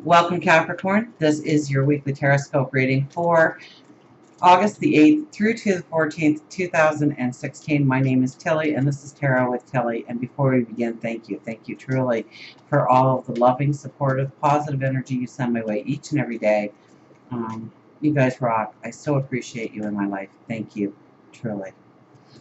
Welcome, Capricorn. This is your weekly Teroscope reading for August the 8th through to the 14th, 2016. My name is Tilly, and this is Tarot with Tilly. And before we begin, thank you. Thank you truly for all of the loving, supportive, positive energy you send my way each and every day. You guys rock. I so appreciate you in my life. Thank you, truly.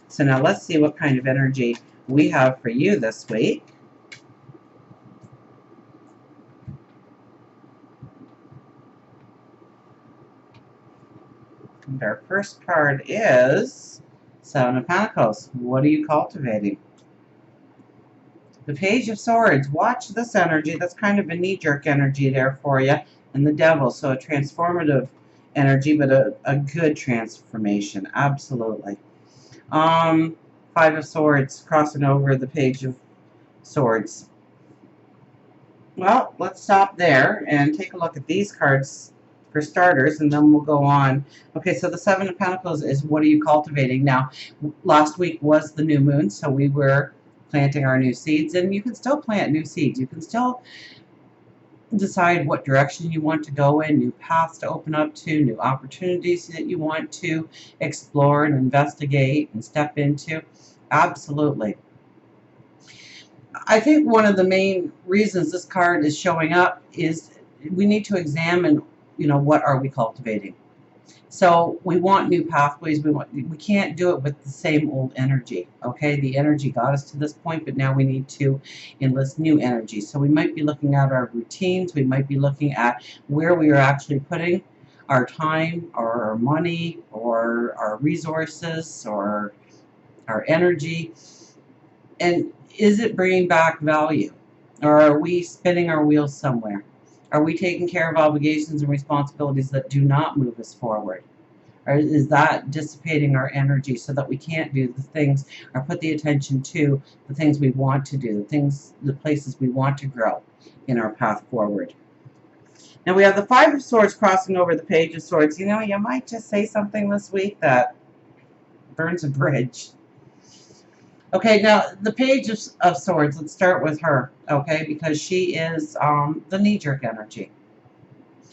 So now let's see what kind of energy we have for you this week. And our first card is Seven of Pentacles. What are you cultivating? The Page of Swords. Watch this energy. That's kind of a knee-jerk energy there for you. And the Devil. So a transformative energy, but a good transformation. Absolutely. Five of Swords crossing over the Page of Swords. Well, let's stop there and take a look at these cards for starters, and then we'll go on. Okay, so the Seven of Pentacles is what are you cultivating? Now, last week was the new moon, so we were planting our new seeds, and you can still plant new seeds. You can still decide what direction you want to go in, new paths to open up to, new opportunities that you want to explore and investigate and step into. Absolutely. I think one of the main reasons this card is showing up is we need to examine, what are we cultivating? So we want new pathways. We can't do it with the same old energy. Okay, the energy got us to this point, but now we need to enlist new energy. So we might be looking at our routines. We might be looking at where we are actually putting our time or our money or our resources or our energy. And is it bringing back value? Or are we spinning our wheels somewhere? Are we taking care of obligations and responsibilities that do not move us forward? Or is that dissipating our energy so that we can't do the things or put the attention to the things we want to do, the places we want to grow in our path forward? Now we have the Five of Swords crossing over the Page of Swords. You might just say something this week that burns a bridge. Okay, now the Page of Swords, let's start with her, okay, because she is the knee-jerk energy.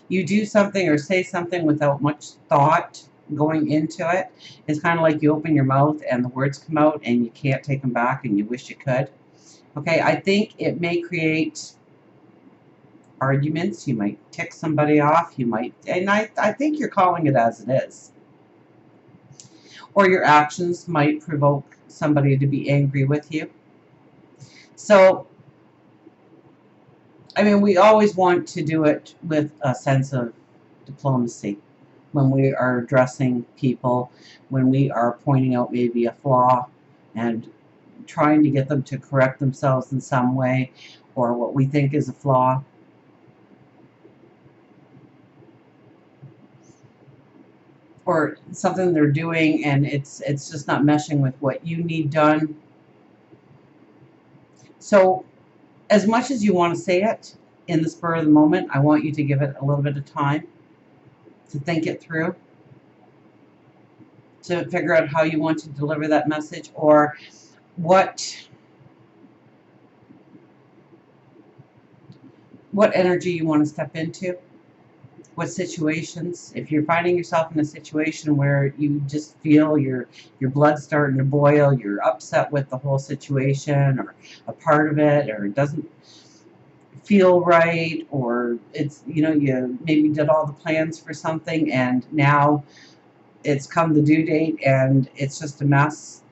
You do something or say something without much thought going into it. It's kind of like you open your mouth and the words come out and you can't take them back and you wish you could. Okay, I think it may create arguments. You might tick somebody off. And I think you're calling it as it is. Or your actions might provoke somebody to be angry with you. So, we always want to do it with a sense of diplomacy when we are addressing people, when we are pointing out maybe a flaw and trying to get them to correct themselves in some way or what we think is a flaw. Or something they're doing and it's just not meshing with what you need done. So as much as you want to say it in the spur of the moment, I want you to give it a little bit of time to think it through, to figure out how you want to deliver that message or what energy you want to step into. What situations, if you're finding yourself in a situation where you just feel your blood starting to boil, you're upset with the whole situation or a part of it, or it doesn't feel right, or it's, you maybe did all the plans for something and now it's come the due date and it's just a mess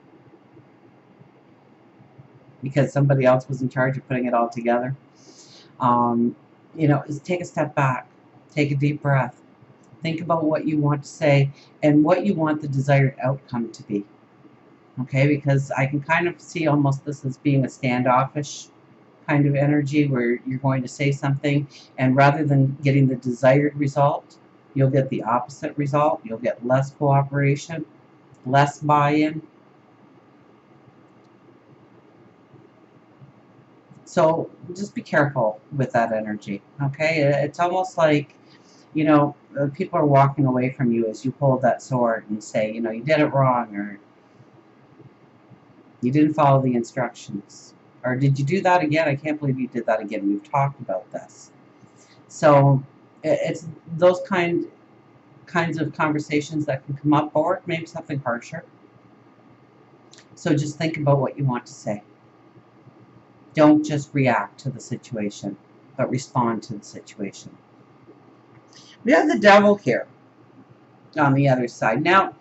because somebody else was in charge of putting it all together. Is take a step back. Take a deep breath. Think about what you want to say and what you want the desired outcome to be. Okay, because I can kind of see almost this as being a standoffish kind of energy where you're going to say something and rather than getting the desired result, you'll get the opposite result. You'll get less cooperation, less buy-in. So just be careful with that energy, okay? It's almost like, people are walking away from you as you hold that sword and say, you did it wrong, or you didn't follow the instructions, or did you do that again? I can't believe you did that again. We've talked about this. So it's those kinds of conversations that can come up, or maybe something harsher. So just think about what you want to say. Don't just react to the situation, but respond to the situation. We have the devil here on the other side. Now,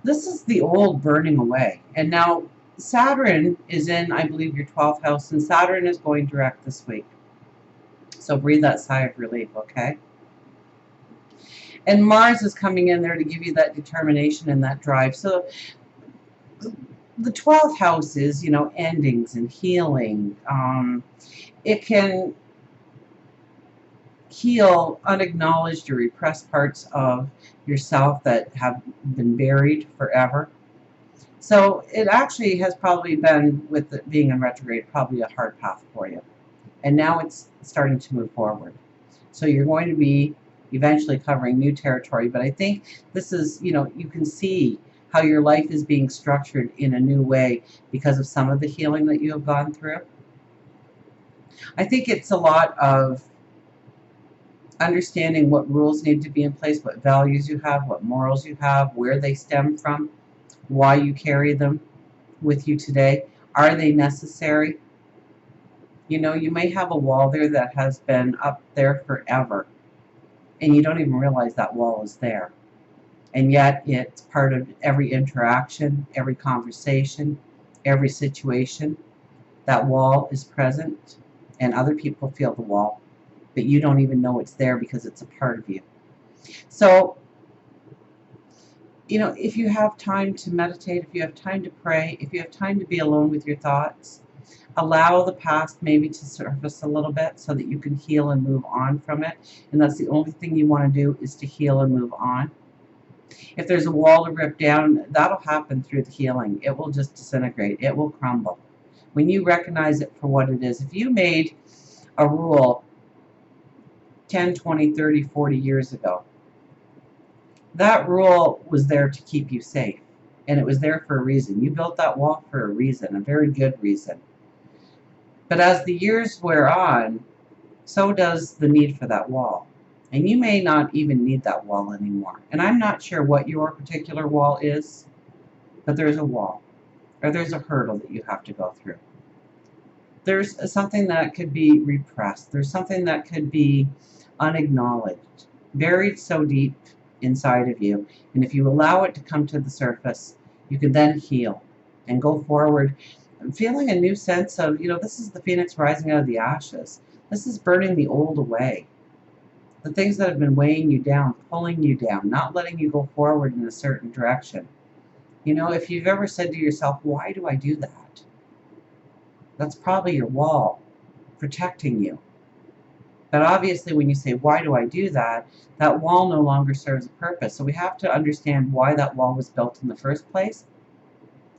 this is the old burning away. And now Saturn is in, I believe, your 12th house, and Saturn is going direct this week. So breathe that sigh of relief, okay? And Mars is coming in there to give you that determination and that drive. So the 12th house is, endings and healing. It can heal unacknowledged or repressed parts of yourself that have been buried forever. So it actually has probably been, with it being in retrograde, probably a hard path for you. And now it's starting to move forward. So you're going to be eventually covering new territory. But I think this is, you can see how your life is being structured in a new way because of some of the healing that you have gone through. I think it's a lot of understanding what rules need to be in place, what values you have, what morals you have, where they stem from, why you carry them with you today. Are they necessary? You may have a wall there that has been up there forever, and you don't even realize that wall is there. And yet it's part of every interaction, every conversation, every situation. That wall is present, and other people feel the wall, but you don't even know it's there because it's a part of you. So, if you have time to meditate, if you have time to pray, if you have time to be alone with your thoughts, allow the past maybe to surface a little bit so that you can heal and move on from it. And that's the only thing you want to do, is to heal and move on. If there's a wall to rip down, that'll happen through the healing. It will just disintegrate. It will crumble. When you recognize it for what it is. If you made a rule 10, 20, 30, 40 years ago, that rule was there to keep you safe. And it was there for a reason. You built that wall for a reason, a very good reason. But as the years wear on, so does the need for that wall. And you may not even need that wall anymore. And I'm not sure what your particular wall is, but there's a wall, or there's a hurdle that you have to go through. There's something that could be repressed. There's something that could be unacknowledged, buried so deep inside of you. And if you allow it to come to the surface, you can then heal and go forward, feeling a new sense of, this is the phoenix rising out of the ashes. This is burning the old away. The things that have been weighing you down, pulling you down, not letting you go forward in a certain direction. If you've ever said to yourself, why do I do that? That's probably your wall protecting you. But obviously when you say, why do I do that? That wall no longer serves a purpose. So we have to understand why that wall was built in the first place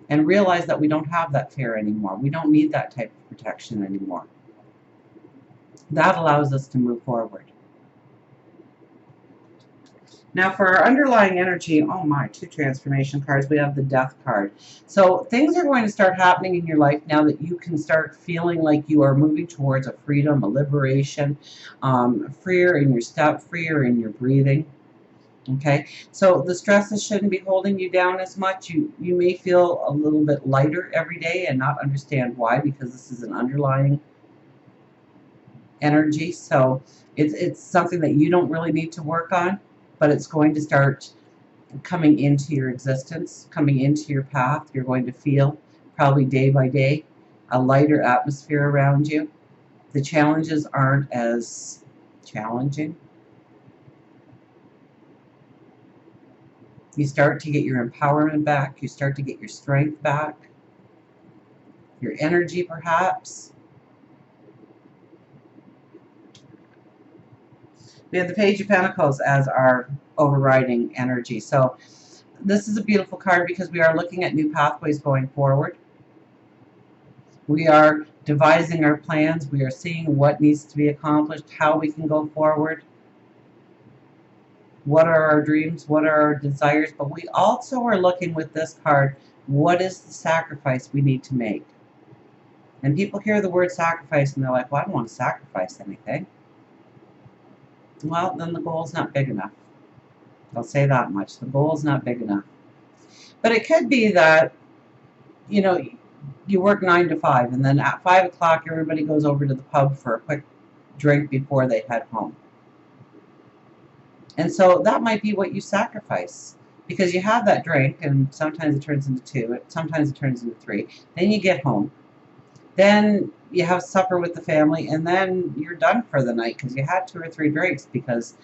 and realize that we don't have that fear anymore. We don't need that type of protection anymore. That allows us to move forward. Now for our underlying energy, oh my, 2 transformation cards. We have the Death card. So things are going to start happening in your life now that you can start feeling like you are moving towards a freedom, a liberation, freer in your step, freer in your breathing. Okay, so the stresses shouldn't be holding you down as much. You may feel a little bit lighter every day and not understand why, because this is an underlying energy. So it's something that you don't really need to work on, but it's going to start coming into your existence, coming into your path. You're going to feel, probably day by day, a lighter atmosphere around you. The challenges aren't as challenging. You start to get your empowerment back. You start to get your strength back, your energy perhaps. We have the Page of Pentacles as our overriding energy. So this is a beautiful card because we are looking at new pathways going forward. We are devising our plans. We are seeing what needs to be accomplished, how we can go forward. What are our dreams? What are our desires? But we also are looking with this card, what is the sacrifice we need to make? And people hear the word sacrifice and they're like, well, I don't want to sacrifice anything. well, then the goal's not big enough. I'll say that much. The goal's not big enough. But it could be that, you know, you work 9 to 5, and then at 5 o'clock, everybody goes over to the pub for a quick drink before they head home. And so that might be what you sacrifice, because you have that drink, and sometimes it turns into 2, sometimes it turns into 3. Then you get home. Then you have supper with the family, and then you're done for the night because you had 2 or 3 drinks, because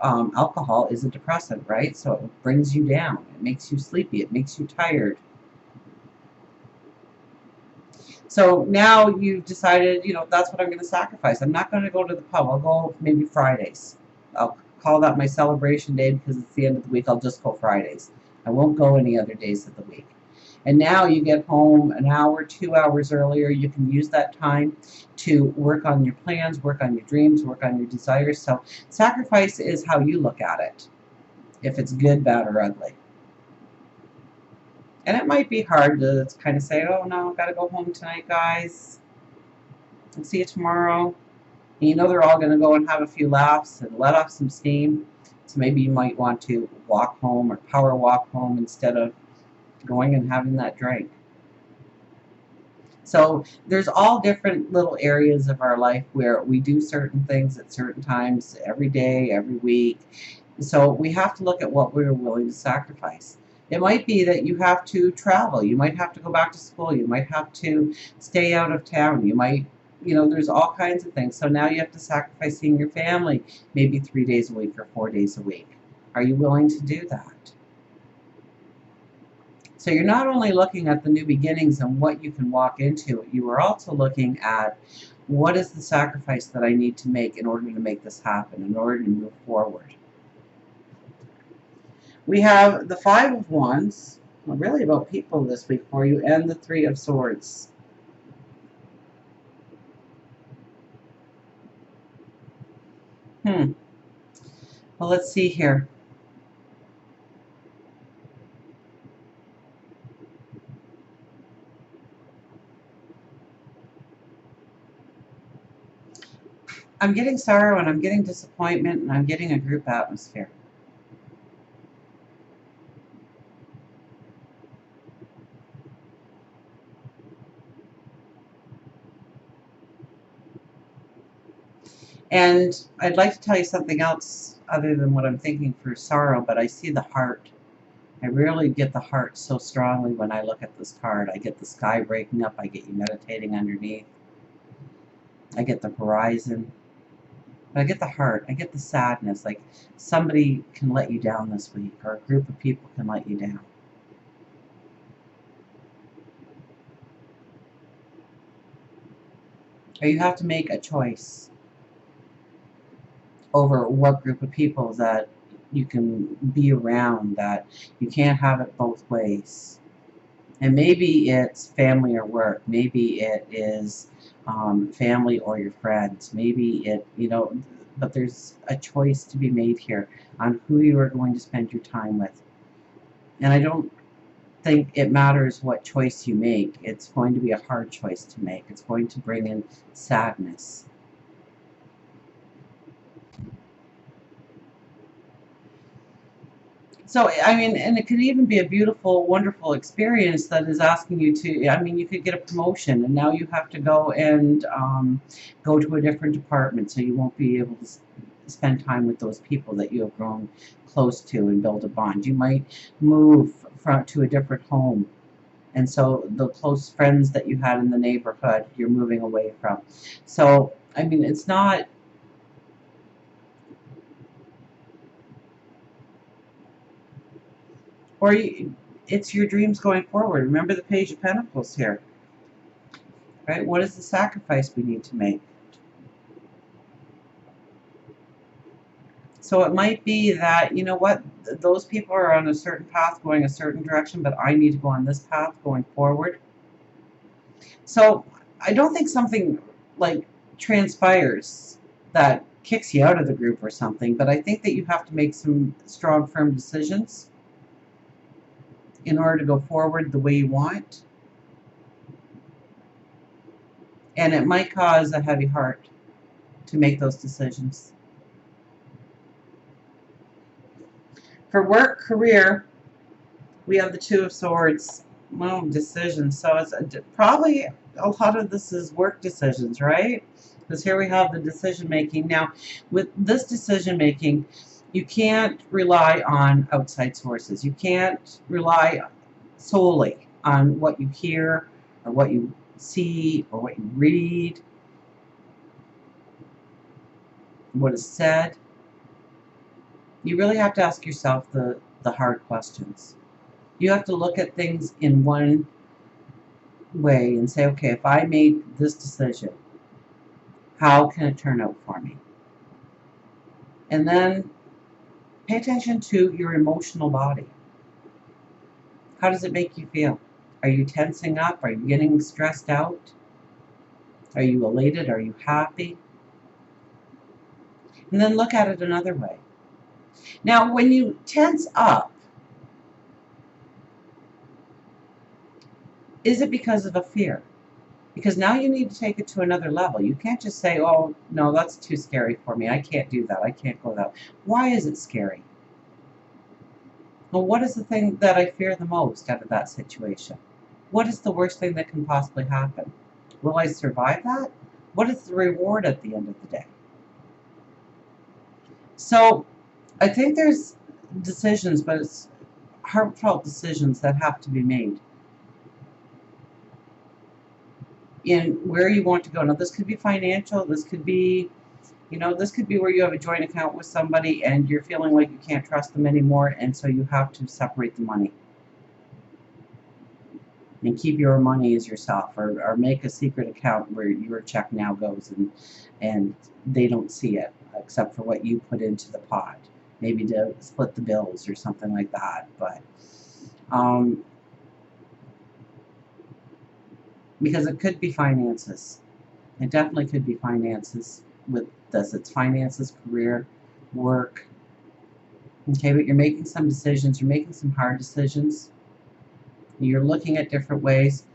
alcohol is a depressant, right? So it brings you down. It makes you sleepy. It makes you tired. So now you've decided, that's what I'm going to sacrifice. I'm not going to go to the pub. I'll go maybe Fridays. I'll call that my celebration day because it's the end of the week. I'll just go Fridays. I won't go any other days of the week. And now you get home an hour, 2 hours earlier. You can use that time to work on your plans, work on your dreams, work on your desires. So sacrifice is how you look at it, if it's good, bad, or ugly. And it might be hard to kind of say, oh no, I've got to go home tonight, guys. I'll see you tomorrow. And they're all going to go and have a few laughs and let off some steam. So maybe you might want to walk home or power walk home instead of going and having that drink. So there's all different little areas of our life where we do certain things at certain times, every day, every week. So we have to look at what we're willing to sacrifice. It might be that you have to travel. You might have to go back to school. You might have to stay out of town. You might, there's all kinds of things. So now you have to sacrifice seeing your family maybe 3 days a week or 4 days a week. Are you willing to do that? So you're not only looking at the new beginnings and what you can walk into, you are also looking at what is the sacrifice that I need to make in order to make this happen, in order to move forward. We have the 5 of Wands, well, really about people this week for you, and the 3 of Swords. Well, let's see here. I'm getting sorrow, and I'm getting disappointment, and I'm getting a group atmosphere. And I'd like to tell you something else other than what I'm thinking for sorrow, but I see the heart. I rarely get the heart so strongly when I look at this card. I get the sky breaking up. I get you meditating underneath. I get the horizon. But I get the heart. I get the sadness. Like somebody can let you down this week, or a group of people can let you down. Or you have to make a choice over what group of people that you can be around, that you can't have it both ways. And maybe it's family or work. Maybe it is family or your friends. Maybe it, but there's a choice to be made here on who you are going to spend your time with. And I don't think it matters what choice you make. It's going to be a hard choice to make. It's going to bring in sadness. So, I mean, and it could even be a beautiful, wonderful experience that is asking you to, I mean, you could get a promotion and now you have to go and go to a different department, so you won't be able to spend time with those people that you have grown close to and build a bond. You might move to a different home. And so the close friends that you had in the neighborhood, you're moving away from. So, I mean, it's not, or it's your dreams going forward. Remember the Page of Pentacles here, right? What is the sacrifice we need to make? So it might be that, you know what, those people are on a certain path going a certain direction, but I need to go on this path going forward. So I don't think something like transpires that kicks you out of the group or something, but I think that you have to make some strong, firm decisions in order to go forward the way you want. And it might cause a heavy heart to make those decisions. For work, career, we have the Two of Swords. Well, decisions. So it's probably a lot of this is work decisions, right? Because here we have the decision making. Now, with this decision making, you can't rely on outside sources. You can't rely solely on what you hear or what you see or what you read, what is said. You really have to ask yourself the hard questions. You have to look at things in one way and say, okay, if I made this decision, how can it turn out for me? And then pay attention to your emotional body. How does it make you feel? Are you tensing up? Are you getting stressed out? Are you elated? Are you happy? And then look at it another way. Now, when you tense up, is it because of a fear? Because now you need to take it to another level. You can't just say, oh, no, that's too scary for me. I can't do that. I can't go that way. Why is it scary? Well, what is the thing that I fear the most out of that situation? What is the worst thing that can possibly happen? Will I survive that? What is the reward at the end of the day? So I think there's decisions, but it's heartfelt decisions that have to be made in where you want to go. Now, this could be financial. This could be, this could be where you have a joint account with somebody and you're feeling like you can't trust them anymore, and so you have to separate the money and keep your money as yourself, or make a secret account where your check now goes and they don't see it except for what you put into the pot, maybe to split the bills or something like that. But because it could be finances. It definitely could be finances with this. It's finances, career, work. Okay, but you're making some decisions. You're making some hard decisions. You're looking at different ways.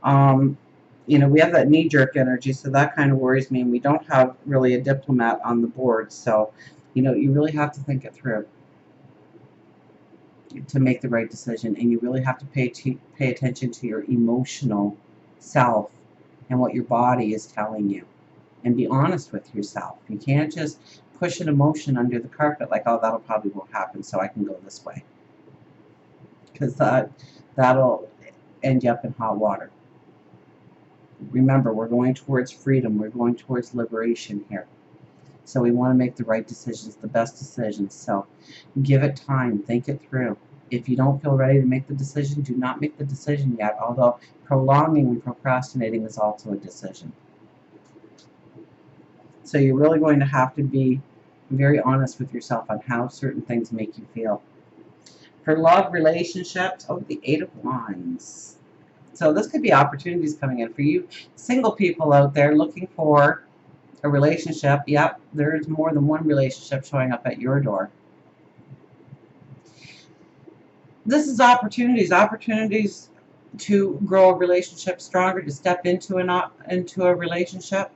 We have that knee-jerk energy, so that kind of worries me. And we don't have really a diplomat on the board. So, you really have to think it through to make the right decision. And you really have to pay attention to your emotional self and what your body is telling you, and be honest with yourself. You can't just push an emotion under the carpet like, oh, that'll probably won't happen, so I can go this way, because that'll end you up in hot water. Remember, we're going towards freedom. We're going towards liberation here, so we want to make the right decisions, the best decisions. So give it time, think it through. If you don't feel ready to make the decision, do not make the decision yet, although prolonging and procrastinating is also a decision. So you're really going to have to be very honest with yourself on how certain things make you feel. For love, relationships, the 8 of Wands. So this could be opportunities coming in for you single people out there looking for a relationship. Yep, there's more than one relationship showing up at your door. This is opportunities to grow a relationship stronger, to step into a relationship.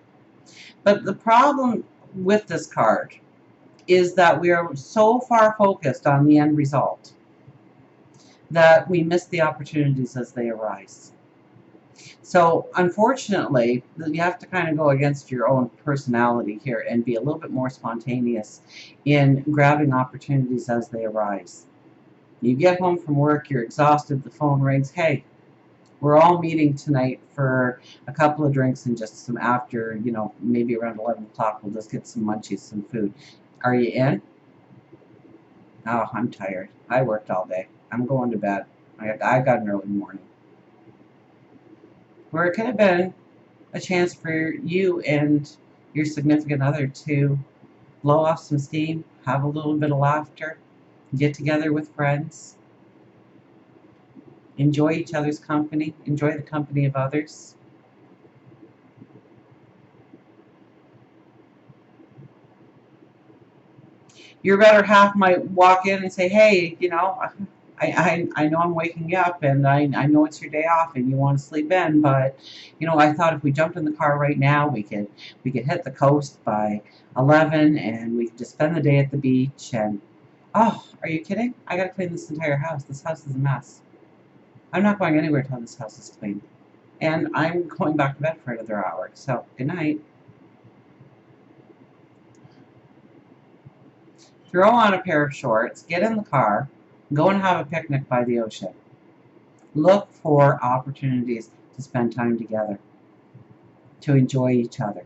But the problem with this card is that we are so far focused on the end result that we miss the opportunities as they arise. So unfortunately, you have to kind of go against your own personality here and be a little bit more spontaneous in grabbing opportunities as they arise. You get home from work, you're exhausted, the phone rings, hey, we're all meeting tonight for a couple of drinks and just some after, maybe around 11 o'clock, we'll just get some munchies, some food. Are you in? Oh, I'm tired. I worked all day. I'm going to bed. I got an early morning. Where it could have been a chance for you and your significant other to blow off some steam, have a little bit of laughter, get together with friends, enjoy each other's company, enjoy the company of others. Your better half might walk in and say, hey, I know I'm waking up and I know it's your day off and you want to sleep in, but I thought if we jumped in the car right now, we could hit the coast by 11 and we could just spend the day at the beach, and Oh, are you kidding? I gotta clean this entire house. This house is a mess. I'm not going anywhere till this house is clean. And I'm going back to bed for another hour. So, good night. Throw on a pair of shorts, get in the car, go and have a picnic by the ocean. Look for opportunities to spend time together, to enjoy each other,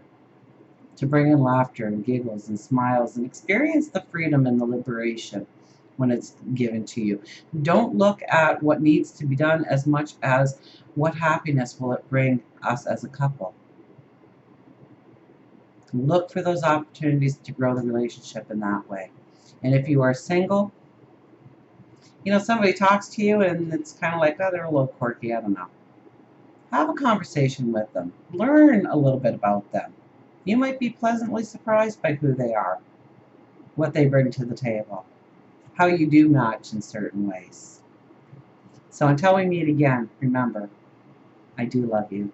to bring in laughter and giggles and smiles and experience the freedom and the liberation when it's given to you. Don't look at what needs to be done as much as what happiness will it bring us as a couple. Look for those opportunities to grow the relationship in that way. And if you are single, somebody talks to you and it's kind of like, oh, they're a little quirky, I don't know. Have a conversation with them. Learn a little bit about them. You might be pleasantly surprised by who they are, what they bring to the table, how you do match in certain ways. So until we meet again, remember, I do love you.